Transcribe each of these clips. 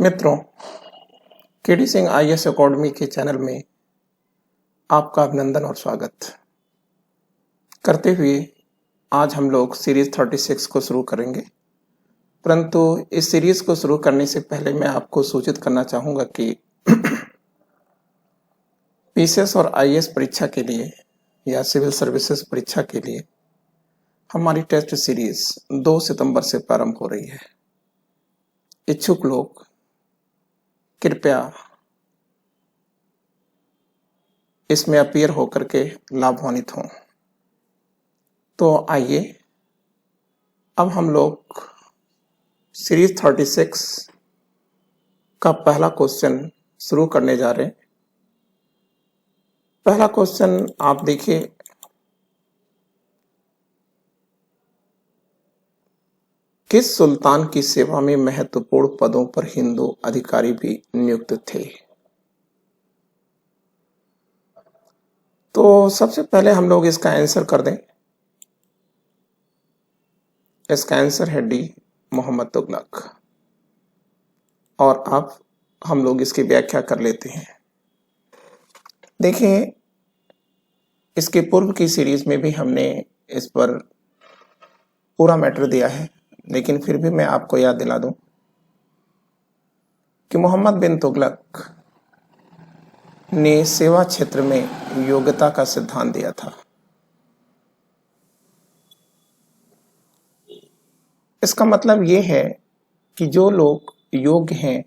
मित्रों, KD Singh IAS academy के channel में आपका अभिनंदन और स्वागत करते हुए आज हम लोग सीरीज 36 को शुरू करेंगे। परंतु इस सीरीज को शुरू करने से पहले मैं आपको सूचित करना चाहूंगा कि पीसीएस और आईएएस परीक्षा के लिए या सिविल सर्विसेज परीक्षा के लिए हमारी टेस्ट सीरीज 2 सितंबर से प्रारंभ हो रही है। इच्छुक लोग कृपया इसमें अपीयर होकर के लाभान्वित हों। तो आइए अब हम लोग सीरीज 36 का पहला क्वेश्चन शुरू करने जा रहे हैं। पहला क्वेश्चन आप देखिए, किस सुल्तान की सेवा में महत्वपूर्ण पदों पर हिंदू अधिकारी भी नियुक्त थे? तो सबसे पहले हम लोग इसका आंसर कर दें। इसका आंसर है डी, मोहम्मद तुगलक। और अब हम लोग इसकी व्याख्या कर लेते हैं। देखिए, इसके पूर्व की सीरीज में भी हमने इस पर पूरा मैटर दिया है, लेकिन फिर भी मैं आपको याद दिला दूं कि मोहम्मद बिन तुगलक ने सेवा क्षेत्र में योग्यता का सिद्धांत दिया था। इसका मतलब यह है कि जो लोग योग्य हैं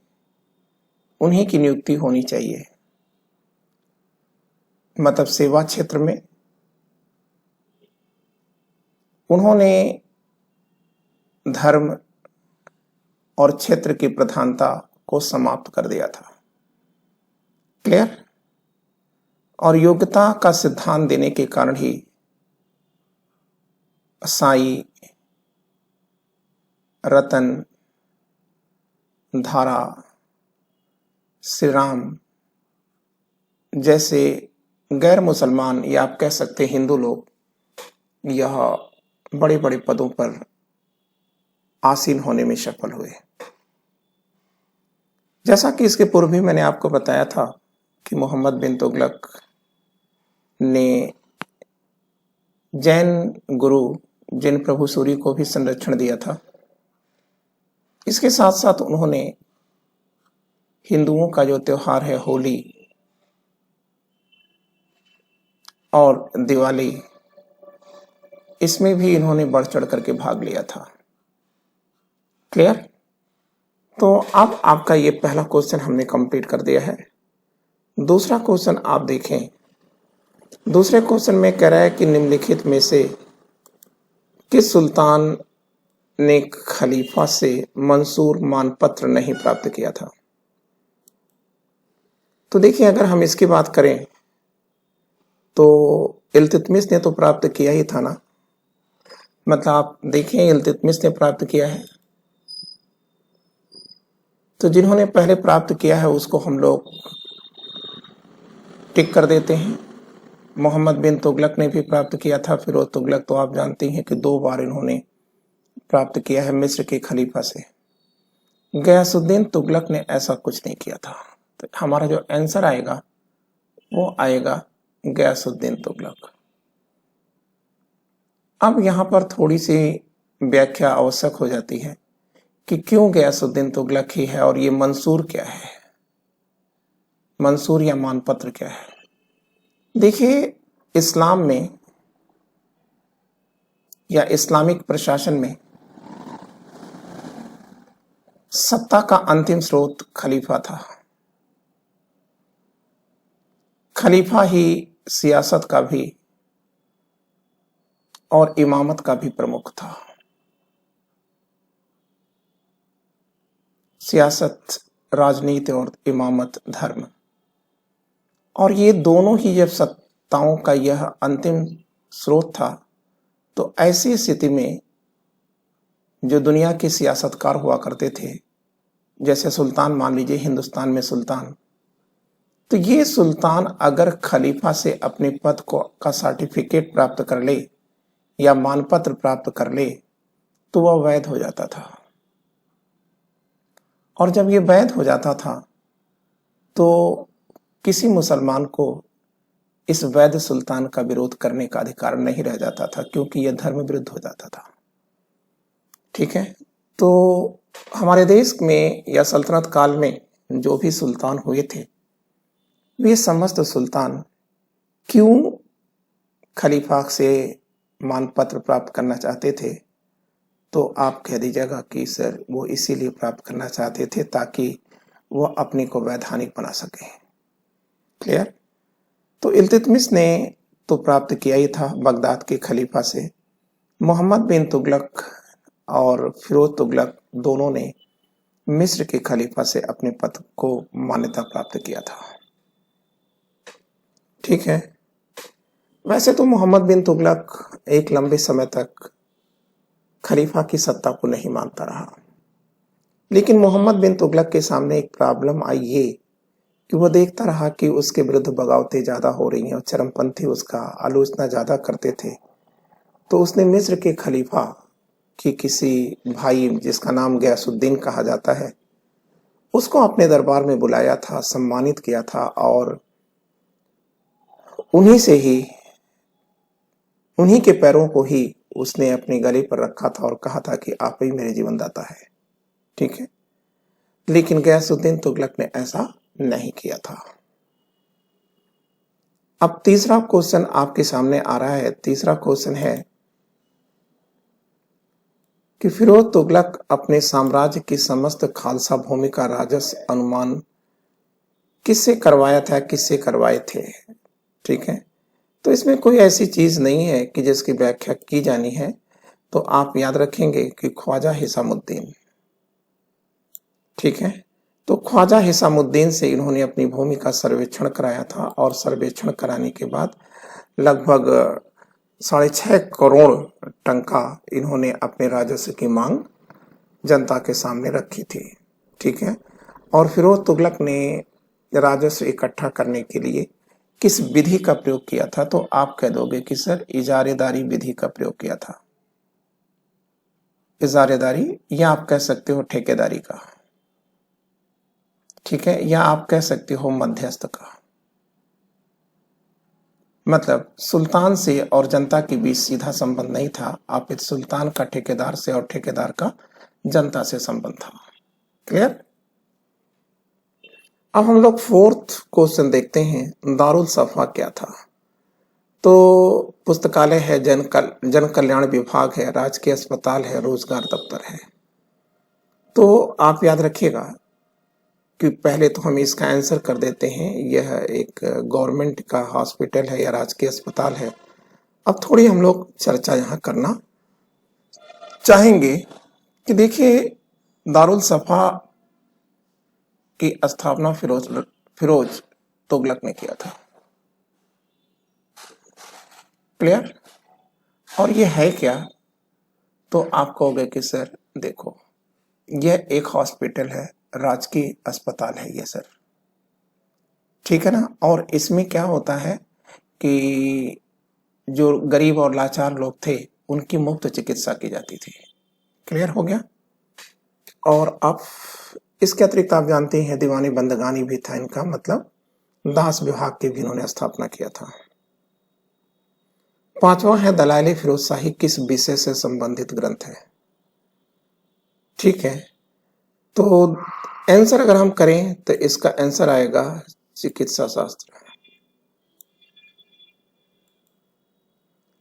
उन्हीं की नियुक्ति होनी चाहिए। मतलब सेवा क्षेत्र में उन्होंने धर्म और क्षेत्र की प्रधानता को समाप्त कर दिया था। क्लियर? और योग्यता का सिद्धांत देने के कारण ही साई, रतन, धारा, श्री राम जैसे गैर मुसलमान या आप कह सकते हिंदू लोग यह बड़े बड़े पदों पर आसीन होने में सफल हुए। जैसा कि इसके पूर्व भी मैंने आपको बताया था कि मोहम्मद बिन तुगलक ने जैन गुरु जिन प्रभु सूरी को भी संरक्षण दिया था। इसके साथ साथ उन्होंने हिंदुओं का जो त्योहार है होली और दिवाली, इसमें भी इन्होंने बढ़ चढ़ करके भाग लिया था। क्लियर? तो अब आपका ये पहला क्वेश्चन हमने कंप्लीट कर दिया है। दूसरा क्वेश्चन आप देखें। दूसरे क्वेश्चन में कह रहा है कि निम्नलिखित में से किस सुल्तान ने खलीफा से मंसूर मानपत्र नहीं प्राप्त किया था? तो देखिए, अगर हम इसकी बात करें तो इल्तुतमिश ने तो प्राप्त किया ही था ना। मतलब आप देखिए, इल्तुतमिश ने प्राप्त किया है, तो जिन्होंने पहले प्राप्त किया है उसको हम लोग टिक कर देते हैं। मोहम्मद बिन तुगलक ने भी प्राप्त किया था। फिरोज तुगलक तो आप जानते हैं कि 2 बार इन्होंने प्राप्त किया है मिस्र के खलीफा से। गयासुद्दीन तुगलक ने ऐसा कुछ नहीं किया था। तो हमारा जो आंसर आएगा वो आएगा गयासुद्दीन तुगलक। अब यहां पर थोड़ी सी व्याख्या आवश्यक हो जाती है कि क्यों गयासुद्दीन तुगलक ही है और ये मंसूर क्या है, मंसूर या मानपत्र क्या है। देखिए, इस्लाम में या इस्लामिक प्रशासन में सत्ता का अंतिम स्रोत खलीफा था। खलीफा ही सियासत का भी और इमामत का भी प्रमुख था। सियासत, राजनीति और इमामत धर्म, और ये दोनों ही जब सत्ताओं का यह अंतिम स्रोत था, तो ऐसी स्थिति में जो दुनिया के सियासतकार हुआ करते थे, जैसे सुल्तान मान लीजिए हिंदुस्तान में सुल्तान, तो ये सुल्तान अगर खलीफा से अपने पद को का सर्टिफिकेट प्राप्त कर ले या मानपत्र प्राप्त कर ले तो वह वैध हो जाता था। और जब ये वैध हो जाता था तो किसी मुसलमान को इस वैध सुल्तान का विरोध करने का अधिकार नहीं रह जाता था, क्योंकि यह धर्म विरुद्ध हो जाता था। ठीक है, तो हमारे देश में या सल्तनत काल में जो भी सुल्तान हुए थे, वे समस्त सुल्तान क्यों खलीफा से मानपत्र प्राप्त करना चाहते थे? तो आप कह दीजिएगा कि सर वो इसीलिए प्राप्त करना चाहते थे ताकि वो अपने को वैधानिक बना सके। क्लियर? तो इल्तुतमिश ने तो प्राप्त किया ही था बगदाद के खलीफा से। मोहम्मद बिन तुगलक और फिरोज तुगलक दोनों ने मिस्र के खलीफा से अपने पद को मान्यता प्राप्त किया था। ठीक है, वैसे तो मोहम्मद बिन तुगलक एक लंबे समय तक खलीफा की सत्ता को नहीं मानता रहा, लेकिन मोहम्मद बिन तुगलक के सामने एक प्रॉब्लम आई ये कि वह देखता रहा कि उसके विरुद्ध बगावतें ज्यादा हो रही हैं और चरमपंथी उसका आलोचना ज्यादा करते थे। तो उसने मिस्र के खलीफा की किसी भाई जिसका नाम गयासुद्दीन कहा जाता है, उसको अपने दरबार में बुलाया था, सम्मानित किया था और उन्हीं के पैरों को ही उसने अपने गले पर रखा था और कहा था कि आप ही मेरे जीवन दाता है। ठीक है, लेकिन गयासुद्दीन तुगलक ने ऐसा नहीं किया था। अब तीसरा क्वेश्चन आपके सामने आ रहा है। तीसरा क्वेश्चन है कि फिरोज तुगलक अपने साम्राज्य की समस्त खालसा भूमि का राजस्व अनुमान किससे करवाया था, किससे करवाए थे? ठीक है, तो इसमें कोई ऐसी चीज नहीं है कि जिसकी व्याख्या की जानी है, तो आप याद रखेंगे कि ख्वाजा हिसामुद्दीन। ठीक है, तो ख्वाजा हिसामुद्दीन से इन्होंने अपनी भूमि का सर्वेक्षण कराया था और सर्वेक्षण कराने के बाद लगभग 6.5 करोड़ टंका इन्होंने अपने राजस्व की मांग जनता के सामने रखी थी। ठीक है, और फिरोज तुगलक ने राजस्व इकट्ठा करने के लिए किस विधि का प्रयोग किया था? तो आप कह दोगे कि सर इजारेदारी विधि का प्रयोग किया था। इजारेदारी, या आप कह सकते हो ठेकेदारी का। ठीक है, या आप कह सकते हो मध्यस्थ का। मतलब सुल्तान से और जनता के बीच सीधा संबंध नहीं था, आप इस सुल्तान का ठेकेदार से और ठेकेदार का जनता से संबंध था। क्लियर? अब हम लोग फोर्थ क्वेश्चन देखते हैं, दारुल सफा क्या था? तो पुस्तकालय है, जन कल्याण विभाग है, राजकीय अस्पताल है, रोजगार दफ्तर है। तो आप याद रखिएगा कि पहले तो हम इसका आंसर कर देते हैं, यह एक गवर्नमेंट का हॉस्पिटल है या राजकीय अस्पताल है। अब थोड़ी हम लोग चर्चा यहाँ करना चाहेंगे कि देखिए दारुल सफा की स्थापना फिरोज तुगलक ने किया था। क्लियर? और ये है क्या? तो आप कहोगे कि सर देखो, यह एक हॉस्पिटल है, राजकीय अस्पताल है ये सर। ठीक है ना? और इसमें क्या होता है कि जो गरीब और लाचार लोग थे उनकी मुफ्त चिकित्सा की जाती थी। क्लियर हो गया? और अब इसके अतिरिक्त आप जानते हैं दीवानी बंदगानी भी था इनका, मतलब दास विभाग की भी इन्होंने स्थापना किया था। पांचवा है दलाइल फिरोज शाही किस विषय से संबंधित ग्रंथ है? ठीक है, तो आंसर अगर हम करें तो इसका आंसर आएगा चिकित्सा शास्त्र।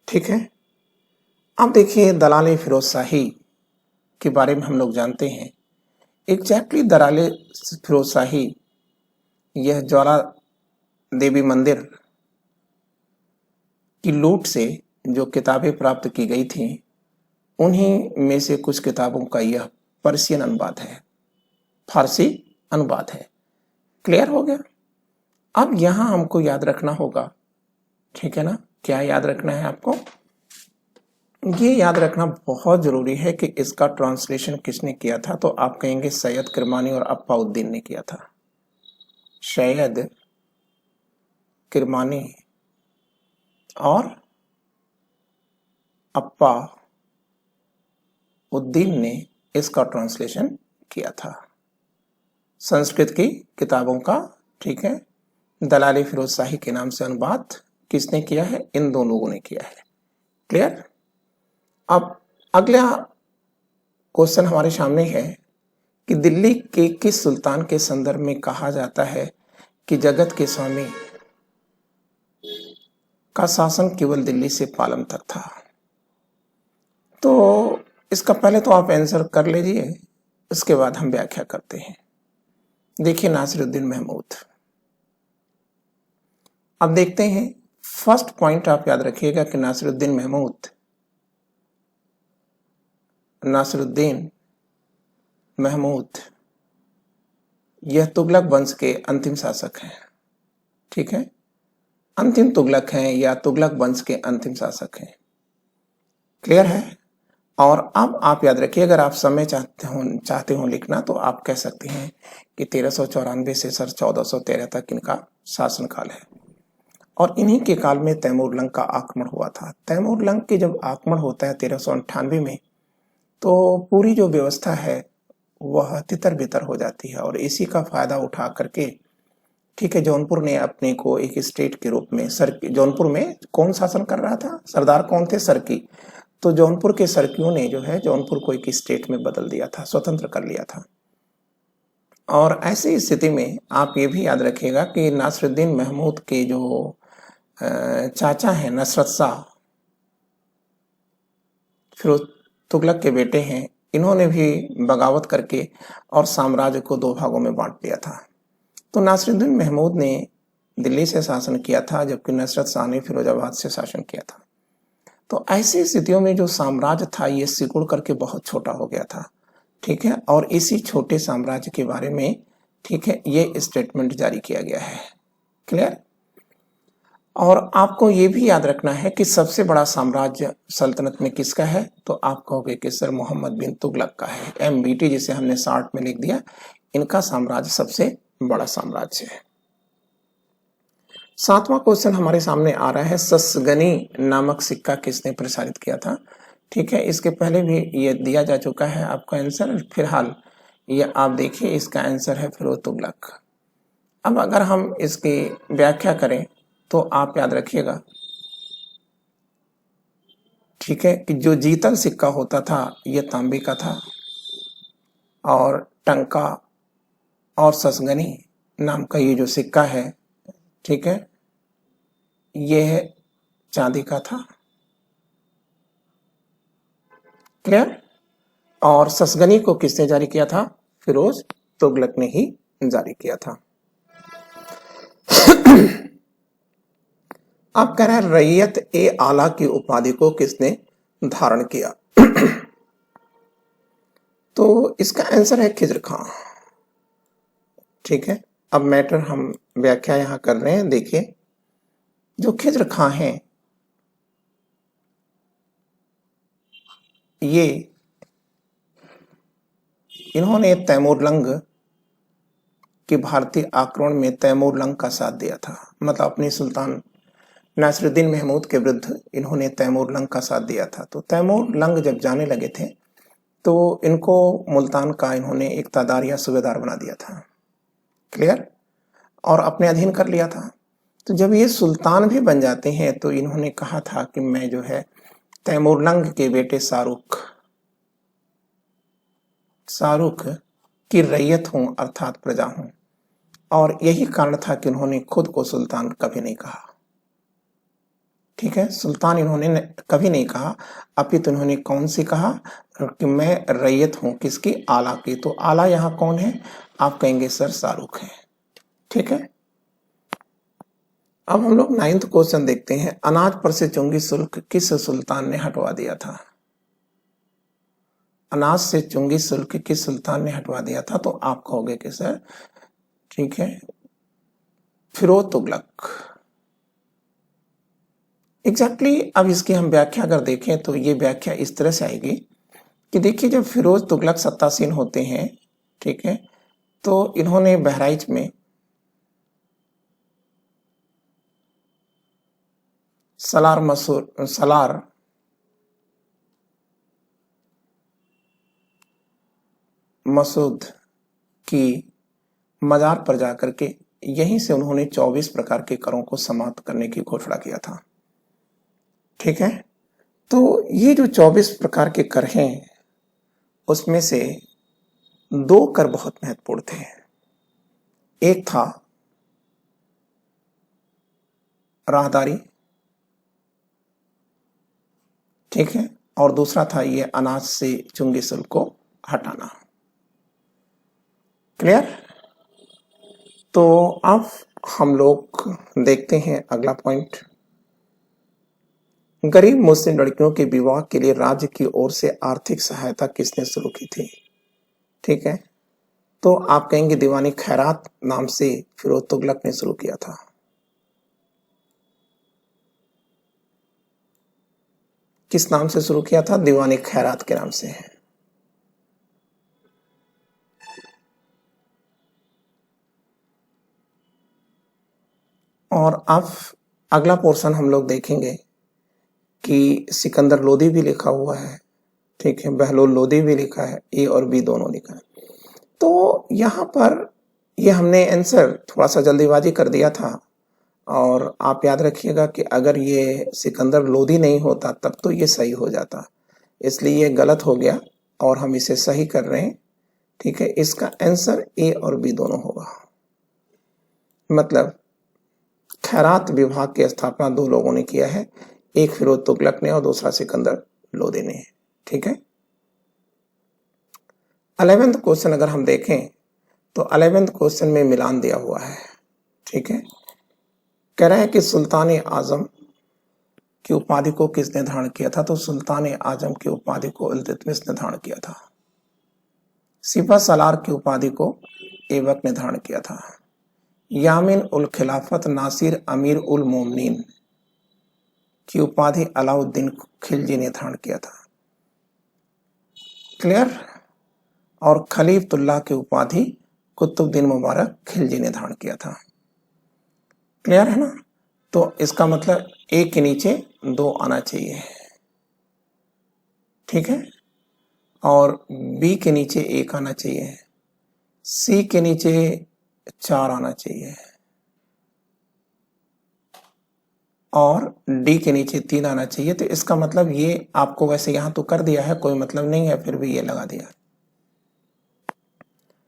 ठीक है, अब देखिए दलाल फिरोज शाही के बारे में हम लोग जानते हैं। एग्जैक्टली दलाल फिरोज शाही यह ज्वाला देवी मंदिर की लूट से जो किताबें प्राप्त की गई थी उन्हीं में से कुछ किताबों का यह पर्शियन अनुवाद है, फारसी अनुवाद है। क्लियर हो गया? अब यहां हमको याद रखना होगा, ठीक है ना? क्या याद रखना है आपको? ये याद रखना बहुत जरूरी है कि इसका ट्रांसलेशन किसने किया था। तो आप कहेंगे सैयद किरमानी और अप्पाउद्दीन ने किया था। सैयद किरमानी और अप्पा उद्दीन ने इसका ट्रांसलेशन किया था। संस्कृत की किताबों का, ठीक है, दलाली फिरोज शाही के नाम से अनुवाद किसने किया है? इन दोनों लोगों ने किया है। क्लियर? अब अगला क्वेश्चन हमारे सामने है कि दिल्ली के किस सुल्तान के संदर्भ में कहा जाता है कि जगत के स्वामी का शासन केवल दिल्ली से पालम तक था? तो इसका पहले तो आप आंसर कर लीजिए, उसके बाद हम व्याख्या करते हैं। देखिए नासिरुद्दीन महमूद। अब देखते हैं, फर्स्ट पॉइंट आप याद रखिएगा कि नासिरुद्दीन महमूद यह तुगलक वंश के अंतिम शासक हैं। ठीक है, अंतिम तुगलक हैं या तुगलक वंश के अंतिम शासक हैं। क्लियर है? और अब आप याद रखिए, अगर आप समय चाहते हो लिखना तो आप कह सकते हैं कि 1394 से सर 1413 तक इनका शासनकाल है। और इन्हीं के काल में तैमूर लंग का आक्रमण हुआ था। तैमूर लंग के जब आक्रमण होता है 1398 में, तो पूरी जो व्यवस्था है वह तितर बितर हो जाती है। और इसी का फायदा उठा करके, ठीक है, जौनपुर ने अपने को एक स्टेट के रूप में, जौनपुर में कौन शासन कर रहा था? सरदार कौन थे? सरकी। तो जौनपुर के सरकियों ने जो है जौनपुर को एक स्टेट में बदल दिया था, स्वतंत्र कर लिया था। और ऐसी स्थिति में आप ये भी याद रखिएगा कि नासिरुद्दीन महमूद के जो चाचा हैं नसरत शाह, फिरोज तुगलक के बेटे हैं, इन्होंने भी बगावत करके और साम्राज्य को दो भागों में बांट दिया था। तो नासिरुद्दीन महमूद ने दिल्ली से शासन किया था, जबकि नसरत शाह ने फिरोजाबाद से शासन किया था। तो ऐसी स्थितियों में जो साम्राज्य था ये सिकुड़ करके बहुत छोटा हो गया था। ठीक है, और इसी छोटे साम्राज्य के बारे में, ठीक है, ये स्टेटमेंट जारी किया गया है। क्लियर? और आपको ये भी याद रखना है कि सबसे बड़ा साम्राज्य सल्तनत में किसका है? तो आप कहोगे कि सर मोहम्मद बिन तुगलक का है। MBT जिसे हमने शार्ट में लिख दिया, इनका साम्राज्य सबसे बड़ा साम्राज्य है। 7वां क्वेश्चन हमारे सामने आ रहा है, ससगनी नामक सिक्का किसने प्रसारित किया था? ठीक है, इसके पहले भी ये दिया जा चुका है आपका आंसर। फिलहाल ये आप देखिए, इसका आंसर है फिरोज तुगलक। अब अगर हम इसकी व्याख्या करें तो आप याद रखिएगा, ठीक है, कि जो जीतल सिक्का होता था ये तांबे का था, और टंका और ससगनी नाम का ये जो सिक्का है, ठीक है, ये चांदी का था। क्लियर? और ससगनी को किसने जारी किया था? फिरोज तुगलक ने ही जारी किया था। आप कह रहे हैं रैयत ए आला की उपाधि को किसने धारण किया? तो इसका आंसर है खिज्र खां। ठीक है, अब मैटर हम व्याख्या यहां कर रहे हैं। देखिए, जो खिज्र खां हैं ये, इन्होंने तैमूरलंग के भारतीय आक्रमण में तैमूरलंग का साथ दिया था। मतलब अपने सुल्तान नासिरुद्दीन महमूद के विरुद्ध इन्होंने तैमूरलंग का साथ दिया था। तो तैमूरलंग जब जाने लगे थे तो इनको मुल्तान का इन्होंने एक तादार या सूबेदार बना दिया था। क्लियर? और अपने अधीन कर लिया था। तो जब ये सुल्तान भी बन जाते हैं तो इन्होंने कहा था कि मैं जो है तैमूरलंग के बेटे शाहरुख की रैयत हूं, अर्थात प्रजा हूं। और यही कारण था कि उन्होंने खुद को सुल्तान कभी नहीं कहा। ठीक है, सुल्तान इन्होंने कभी नहीं कहा, अपितु इन्होंने कौन सी कहा कि मैं रैयत हूं, किसकी? आला की। तो आला यहां कौन है? आप कहेंगे सर शाहरुख है। ठीक है, अब हम लोग 9th क्वेश्चन देखते हैं। अनाज पर से चुंगी शुल्क किस सुल्तान ने हटवा दिया था? अनाज से चुंगी शुल्क किस सुल्तान ने हटवा दिया था? तो आप कहोगे कि सर, ठीक है, फिरोज तुगलक। एग्जैक्टली अब इसकी हम व्याख्या अगर देखें तो ये व्याख्या इस तरह से आएगी कि देखिए, जब फिरोज तुगलक सत्तासीन होते हैं, ठीक है, तो इन्होंने बहराइच में सलार मसूद की मजार पर जाकर के यहीं से उन्होंने 24 प्रकार के करों को समाप्त करने की घोषणा किया था। ठीक है, तो ये जो 24 प्रकार के कर हैं उसमें से 2 कर बहुत महत्वपूर्ण थे। एक था राहदारी, ठीक है, और दूसरा था ये अनाज से चुंगी शुल्क को हटाना। क्लियर? तो अब हम लोग देखते हैं अगला पॉइंट। गरीब मुस्लिम लड़कियों के विवाह के लिए राज्य की ओर से आर्थिक सहायता किसने शुरू की थी? ठीक है, तो आप कहेंगे दीवानी खैरात नाम से फिरोज तुगलक ने शुरू किया था। किस नाम से शुरू किया था? दीवानी खैरात के नाम से। और अब अगला पोर्शन हम लोग देखेंगे कि सिकंदर लोदी भी लिखा हुआ है, ठीक है, बहलोल लोदी भी लिखा है, ए और बी दोनों लिखा है। तो यहाँ पर ये हमने आंसर थोड़ा सा जल्दीबाजी कर दिया था, और आप याद रखिएगा कि अगर ये सिकंदर लोदी नहीं होता तब तो ये सही हो जाता, इसलिए ये गलत हो गया और हम इसे सही कर रहे हैं। ठीक है, इसका आंसर ए और बी दोनों होगा। मतलब खैरात विभाग की स्थापना 2 लोगों ने किया है, एक फिरोज तुगलक ने और दूसरा सिकंदर लोदी ने। ठीक है, 11th क्वेश्चन अगर हम देखें तो 11th क्वेश्चन में मिलान दिया हुआ है। ठीक है, कह रहे हैं कि सुल्तान आजम की उपाधि को किसने धारण किया था? तो सुल्तान आजम की उपाधि को इल्तुतमिश ने धारण किया था। सिपह सलार की उपाधि को ऐबक ने धारण किया था। यामिन उल खिलाफत नासिर अमीर उल मोमिनीन की उपाधि अलाउद्दीन खिलजी ने धारण किया था। क्लियर? और खलीफतुल्लाह की उपाधि कुतुबुद्दीन मुबारक खिलजी ने धारण किया था। क्लियर है ना? तो इसका मतलब ए के नीचे 2 आना चाहिए, ठीक है, और बी के नीचे 1 आना चाहिए, सी के नीचे 4 आना चाहिए, और डी के नीचे 3 आना चाहिए। तो इसका मतलब ये आपको वैसे यहां तो कर दिया है, कोई मतलब नहीं है, फिर भी ये लगा दिया।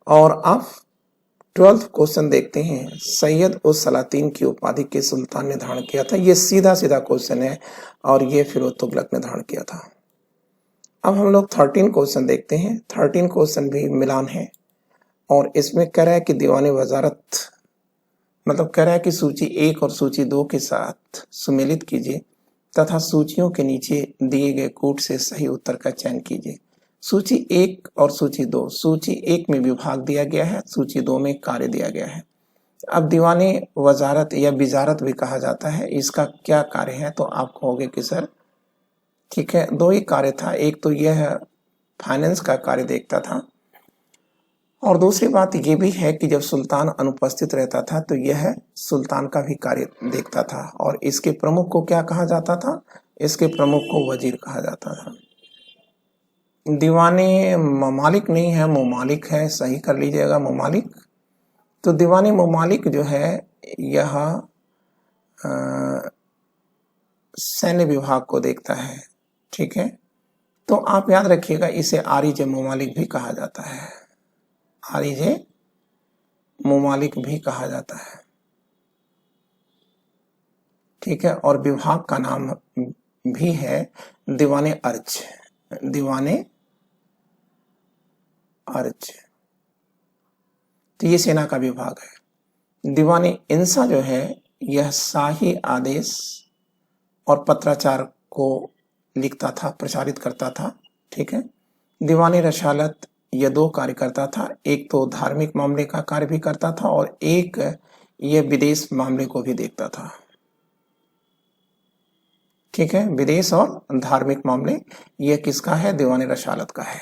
और अब 12th क्वेश्चन देखते हैं। सैयद उस सलातीन की उपाधि के सुल्तान ने धारण किया था। ये सीधा सीधा क्वेश्चन है और ये फिरोज तुगलक ने धारण किया था। अब हम लोग 13 क्वेश्चन देखते हैं। 13 क्वेश्चन भी मिलान है और इसमें कह रहा है कि दीवानी वजारत, मतलब कह रहा है कि सूची 1 और सूची 2 के साथ सुमेलित कीजिए तथा सूचियों के नीचे दिए गए कूट से सही उत्तर का चयन कीजिए। सूची 1 और सूची 2, सूची 1 में विभाग दिया गया है, सूची 2 में कार्य दिया गया है। अब दीवानी वजारत या विजारत भी कहा जाता है, इसका क्या कार्य है? तो आप कहोगे कि सर ठीक है, 2 ही कार्य था, एक तो यह फाइनेंस का कार्य देखता था और दूसरी बात ये भी है कि जब सुल्तान अनुपस्थित रहता था तो यह सुल्तान का भी कार्य देखता था। और इसके प्रमुख को क्या कहा जाता था? इसके प्रमुख को वजीर कहा जाता था। दीवानी ममालिक नहीं है, मुमालिक है, सही कर लीजिएगा, मुमालिक। तो दीवानी मुमालिक जो है यह सैन्य विभाग को देखता है। ठीक है, तो आप याद रखिएगा इसे आरिजे मुमालिक भी कहा जाता है, आरिजे मुमालिक भी कहा जाता है। ठीक है, और विभाग का नाम भी है दीवाने अर्ज, दीवाने अर्ज। तो ये सेना का विभाग है। दीवाने इंसा जो है यह शाही आदेश और पत्राचार को लिखता था, प्रचारित करता था। ठीक है, दीवानी रसालत यह 2 कार्य करता था, एक तो धार्मिक मामले का कार्य भी करता था और एक यह विदेश मामले को भी देखता था। ठीक है, विदेश और धार्मिक मामले यह किसका है? दीवानी रसालत का है।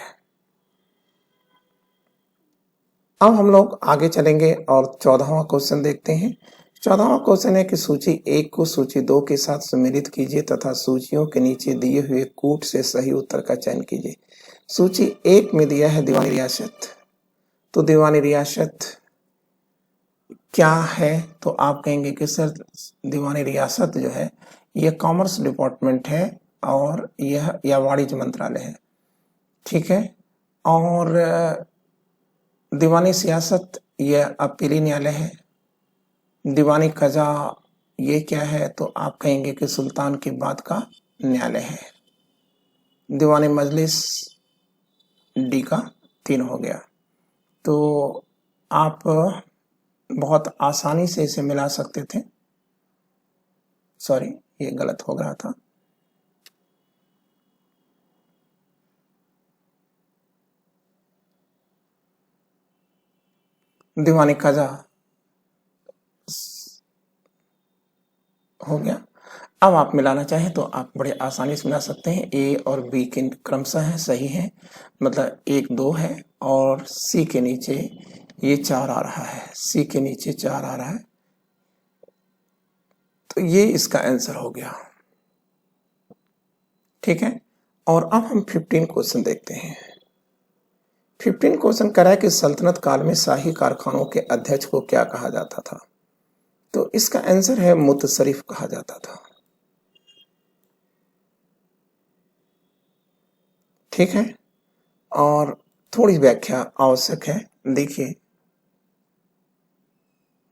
अब हम लोग आगे चलेंगे और 14वां क्वेश्चन देखते हैं। 14वां क्वेश्चन है कि सूची 1 को सूची 2 के साथ सम्मिलित कीजिए तथा सूचियों के नीचे दिए हुए कूट से सही उत्तर का चयन कीजिए। सूची 1 में दिया है दीवानी रियासत, तो दीवानी रियासत क्या है, तो आप कहेंगे कि सर दीवानी रियासत जो है ये कॉमर्स डिपार्टमेंट है और यह वाणिज्य मंत्रालय है, ठीक है। और दीवानी सियासत यह अपीली न्यायालय है। दीवानी कजा ये क्या है, तो आप कहेंगे कि सुल्तान के बाद का न्यायालय है। दीवानी मजलिस डी का 3 हो गया। तो आप बहुत आसानी से इसे मिला सकते थे। सॉरी, ये गलत हो गया था। दीवानी कजा हो गया। अब आप मिलाना चाहें तो आप बड़े आसानी से मिला सकते हैं। ए और बी के क्रमशः है, सही है, मतलब 1 2 है और सी के नीचे ये 4 आ रहा है, सी के नीचे 4 आ रहा है, तो ये इसका आंसर हो गया, ठीक है। और अब हम 15 क्वेश्चन देखते हैं। 15 क्वेश्चन कह रहा है कि सल्तनत काल में शाही कारखानों के अध्यक्ष को क्या कहा जाता था, तो इसका आंसर है मुतसरिफ कहा जाता था, ठीक है। और थोड़ी व्याख्या आवश्यक है। देखिए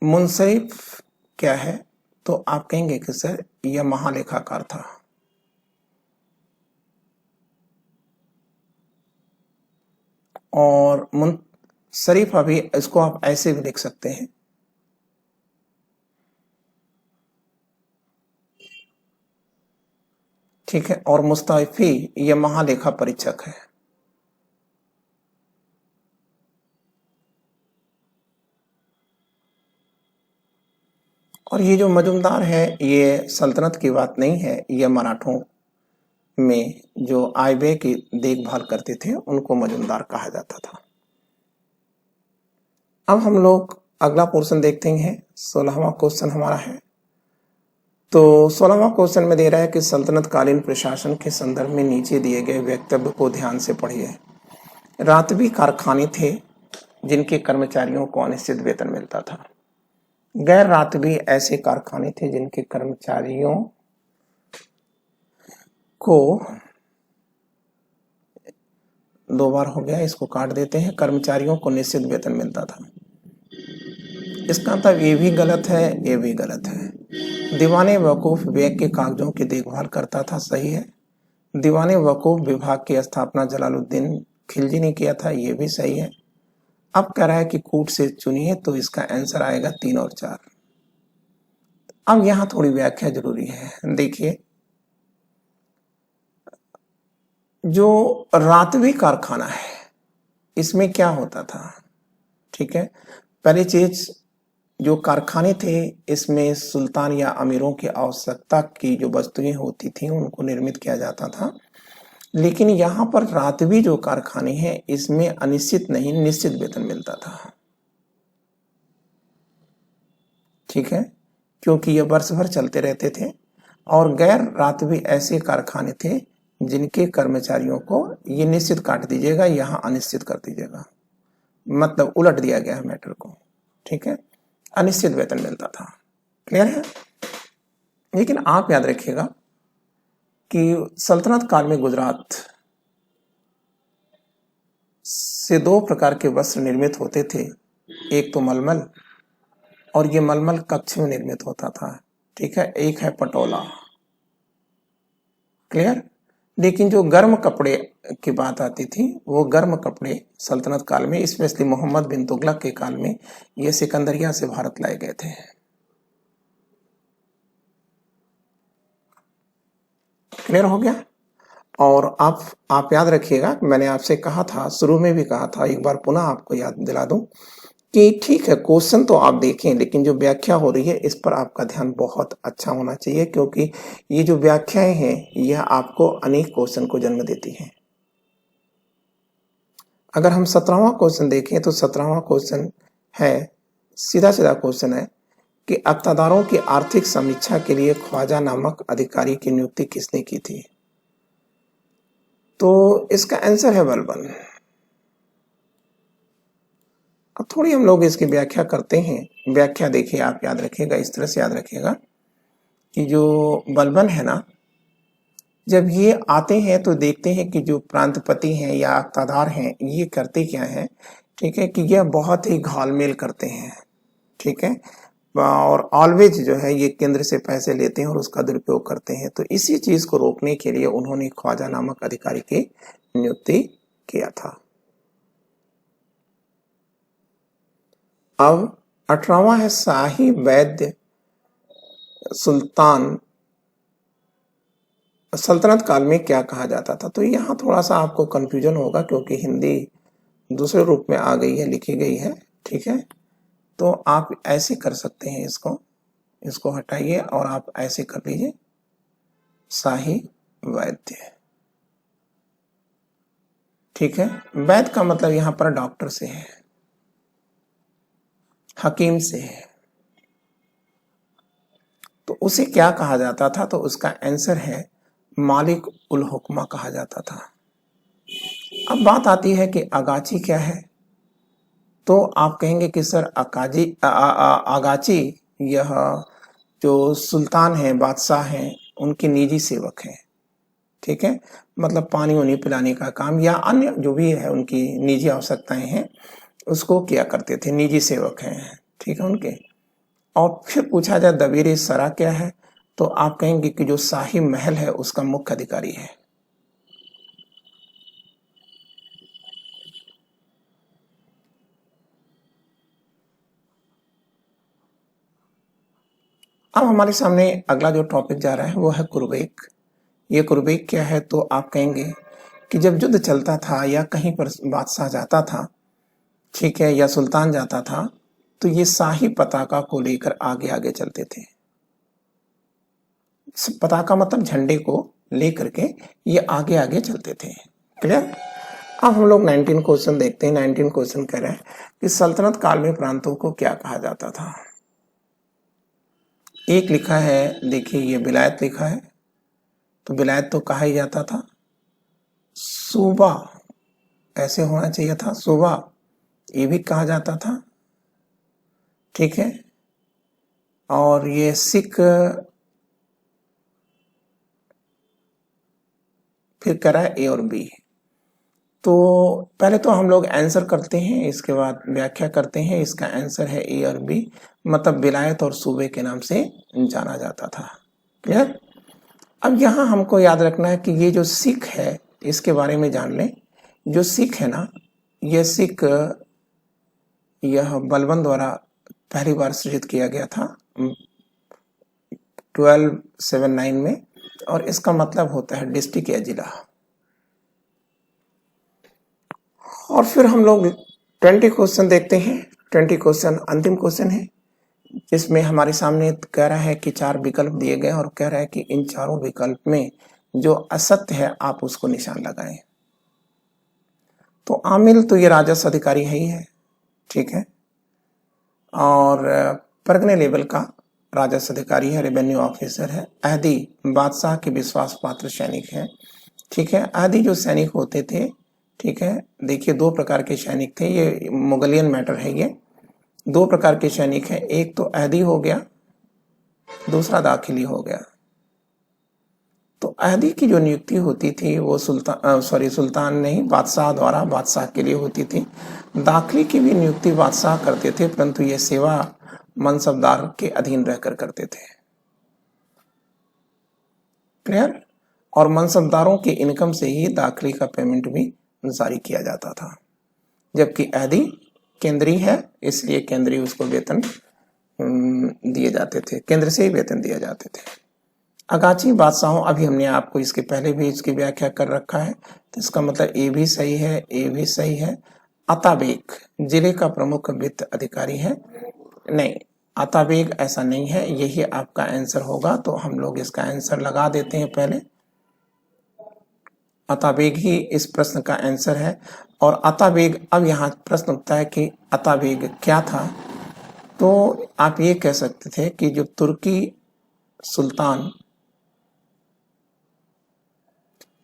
मुंसरिफ क्या है, तो आप कहेंगे कि सर यह महालेखाकार था, और मुंसरिफ अभी इसको आप ऐसे भी लिख सकते हैं, ठीक है। और मुस्तैफी यह महालेखा परीक्षक है, और ये जो मजुमदार है ये सल्तनत की बात नहीं है, ये मराठों में जो आय व्यय की देखभाल करते थे उनको मजुमदार कहा जाता था। अब हम लोग अगला पोर्शन देखते हैं। 16वां क्वेश्चन हमारा है। तो 16वां क्वेश्चन में दे रहा है कि सल्तनत कालीन प्रशासन के संदर्भ में नीचे दिए गए वक्तव्य को ध्यान से पढ़िए। रातवी कारखाने थे जिनके कर्मचारियों को अनिश्चित वेतन मिलता था। गैर रातवी ऐसे कारखाने थे जिनके कर्मचारियों को 2 बार हो गया, इसको काट देते हैं, कर्मचारियों को निश्चित वेतन मिलता था। इसका मतलब ये भी गलत है, ये भी गलत है। दीवाने वकूफ व्यय के कागजों की देखभाल करता था, सही है। दीवाने वकूफ विभाग की स्थापना जलालुद्दीन खिलजी ने किया था, ये भी सही है। अब कह रहा है कि कूट से चुनिए, तो इसका आंसर आएगा 3 और 4। अब यहां थोड़ी व्याख्या जरूरी है। देखिए जो रातवी कारखाना है इसमें क्या होता था, ठीक है। पहली चीज, जो कारखाने थे इसमें सुल्तान या अमीरों की आवश्यकता की जो वस्तुएं होती थी उनको निर्मित किया जाता था। लेकिन यहाँ पर रातवी जो कारखाने हैं इसमें अनिश्चित नहीं निश्चित वेतन मिलता था, ठीक है, क्योंकि ये वर्ष भर चलते रहते थे। और गैर रातवी ऐसे कारखाने थे जिनके कर्मचारियों को ये निश्चित काट दीजिएगा, यहाँ अनिश्चित कर दीजिएगा, मतलब उलट दिया गया है मैटर को, ठीक है। अनिश्चित वेतन मिलता था, क्लियर है। लेकिन आप याद रखिएगा कि सल्तनत काल में गुजरात से 2 प्रकार के वस्त्र निर्मित होते थे। एक तो मलमल, और ये मलमल कच्छ में निर्मित होता था, ठीक है। एक है पटोला, क्लियर। लेकिन जो गर्म कपड़े की बात आती थी वो गर्म कपड़े सल्तनत काल में, स्पेशली मोहम्मद बिन तुगलक के काल में, ये सिकंदरिया से भारत लाए गए थे, क्लियर हो गया। और आप याद रखिएगा, मैंने आपसे कहा था, शुरू में भी कहा था, एक बार पुनः आपको याद दिला दूं कि ठीक है क्वेश्चन तो आप देखें, लेकिन जो व्याख्या हो रही है इस पर आपका ध्यान बहुत अच्छा होना चाहिए, क्योंकि ये जो व्याख्याएं हैं यह आपको अनेक क्वेश्चन को जन्म देती हैं। अगर हम 17वां क्वेश्चन देखें तो 17वां क्वेश्चन है, सीधा सीधा क्वेश्चन है कि अक्तादारों की आर्थिक समीक्षा के लिए ख्वाजा नामक अधिकारी की नियुक्ति किसने की थी, तो इसका आंसर है बलबन। अब थोड़ी हम लोग इसकी व्याख्या करते हैं। व्याख्या देखिए, आप याद रखिएगा, इस तरह से याद रखिएगा कि जो बलबन है ना, जब ये आते हैं तो देखते हैं कि जो प्रांतपति हैं या अक्तादार हैं, ये करते क्या है, ठीक है, कि यह बहुत ही घालमेल करते हैं, ठीक है, और ऑलवेज जो है ये केंद्र से पैसे लेते हैं और उसका दुरुपयोग करते हैं। तो इसी चीज को रोकने के लिए उन्होंने ख्वाजा नामक अधिकारी की नियुक्ति किया था। अब 18वां है शाही वैद्य सुल्तान सल्तनत काल में क्या कहा जाता था। तो यहाँ थोड़ा सा आपको कंफ्यूजन होगा क्योंकि हिंदी दूसरे रूप में आ गई है, लिखी गई है, ठीक है। तो आप ऐसे कर सकते हैं, इसको हटाइए और आप ऐसे कर लीजिए, शाही वैद्य, ठीक है। वैद्य का मतलब यहां पर डॉक्टर से है, हकीम से है। तो उसे क्या कहा जाता था, तो उसका आंसर है मालिक उल हुक्मा कहा जाता था। अब बात आती है कि अगाची क्या है। तो आप कहेंगे कि सर अगाची यह जो सुल्तान है, बादशाह हैं, उनके निजी सेवक हैं, ठीक है। मतलब पानी उन्हीं पिलाने का काम या अन्य जो भी है उनकी निजी आवश्यकताएं हैं उसको किया करते थे, निजी सेवक हैं, ठीक है उनके। और फिर पूछा जाए दबीर सरा क्या है, तो आप कहेंगे कि जो शाही महल है उसका मुख्य अधिकारी है। अब हमारे सामने अगला जो टॉपिक जा रहा है वो है कुर्बेक। ये कुर्बेक क्या है, तो आप कहेंगे कि जब युद्ध चलता था या कहीं पर बादशाह जाता था, ठीक है, या सुल्तान जाता था, तो ये शाही पताका को लेकर आगे आगे चलते थे। पताका मतलब झंडे को लेकर के ये आगे आगे चलते थे। क्लियर। अब हम लोग 19 क्वेश्चन देखते हैं। 19 क्वेश्चन कह रहे हैं कि सल्तनत काल में प्रांतों को क्या कहा जाता था। एक लिखा है, देखिए ये विलायत लिखा है, तो विलायत तो कहा ही जाता था। सूबा ऐसे होना चाहिए था, सूबा ये भी कहा जाता था, ठीक है। और ये सिख फिर करा ए और बी। तो पहले तो हम लोग आंसर करते हैं, इसके बाद व्याख्या करते हैं। इसका आंसर है ए और बी, मतलब विलायत और सूबे के नाम से जाना जाता था। क्लियर। अब यहाँ हमको याद रखना है कि ये जो सिख है इसके बारे में जान लें। जो सिख है ना, यह सिख यह बलबन द्वारा पहली बार सृजित किया गया था 1279 में, और इसका मतलब होता है डिस्ट्रिक्ट या जिला। और फिर हम लोग 20 क्वेश्चन देखते हैं। 20 क्वेश्चन अंतिम क्वेश्चन है, जिसमें हमारे सामने कह रहा है कि 4 विकल्प दिए गए और कह रहा है कि इन चारों विकल्प में जो असत्य है आप उसको निशान लगाएं। तो आमिल तो ये राजस्व अधिकारी है ही है, ठीक है, और परगने लेवल का राजस्व अधिकारी है, रेवेन्यू ऑफिसर है। अहदी बादशाह के विश्वास पात्र सैनिक है, ठीक है। अहदी जो सैनिक होते थे, ठीक है, देखिए 2 प्रकार के सैनिक थे, ये मुगलियन मैटर है। ये 2 प्रकार के सैनिक हैं, एक तो अहदी हो गया, दूसरा दाखिली हो गया। तो अहदी की जो नियुक्ति होती थी वो सुल्तान नहीं, बादशाह द्वारा बादशाह के लिए होती थी। दाखिली की भी नियुक्ति बादशाह करते थे, परंतु ये सेवा मनसबदार के अधीन रहकर करते थे। क्लियर। और मनसबदारों के इनकम से ही दाखिली का पेमेंट भी जारी किया जाता था, जबकि अहदी केंद्रीय है, इसलिए केंद्रीय उसको वेतन दिए जाते थे, केंद्र से ही वेतन दिए जाते थे। अगाची बादशाहों, अभी हमने आपको इसके पहले भी इसकी व्याख्या कर रखा है, तो इसका मतलब ए भी सही है, ए भी सही है। अताबेग जिले का प्रमुख वित्त अधिकारी है, नहीं, अताबेग ऐसा नहीं है, यही आपका आंसर होगा। तो हम लोग इसका आंसर लगा देते हैं पहले। अताबेग ही इस प्रश्न का आंसर है। और अताबेग, अब यहाँ प्रश्न उठता है कि अताबेग क्या था। तो आप ये कह सकते थे कि जो तुर्की सुल्तान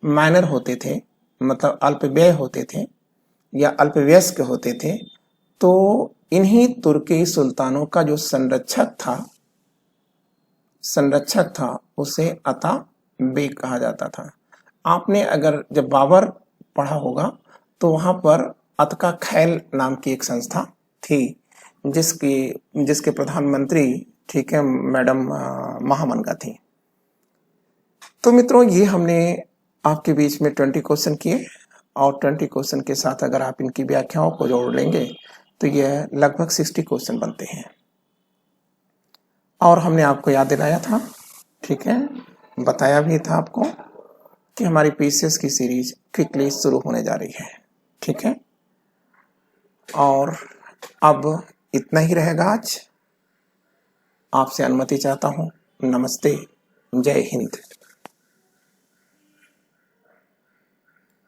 माइनर होते थे, मतलब अल्पव्यय होते थे या अल्पवयस्क होते थे, तो इन्हीं तुर्की सुल्तानों का जो संरक्षक था उसे अता बेग कहा जाता था। आपने अगर जब बाबर पढ़ा होगा तो वहां पर अतका खैल नाम की एक संस्था थी जिसके प्रधानमंत्री, ठीक है, मैडम महामनगा थी। तो मित्रों, ये हमने आपके बीच में 20 क्वेश्चन किए, और 20 क्वेश्चन के साथ अगर आप इनकी व्याख्याओं को जोड़ लेंगे तो यह लगभग 60 क्वेश्चन बनते हैं। और हमने आपको याद दिलाया था, ठीक है, बताया भी था आपको कि हमारी पीसीएस की सीरीज क्विकली शुरू होने जा रही है, ठीक है। और अब इतना ही रहेगा आज। आपसे अनुमति चाहता हूं। नमस्ते, जय हिंद।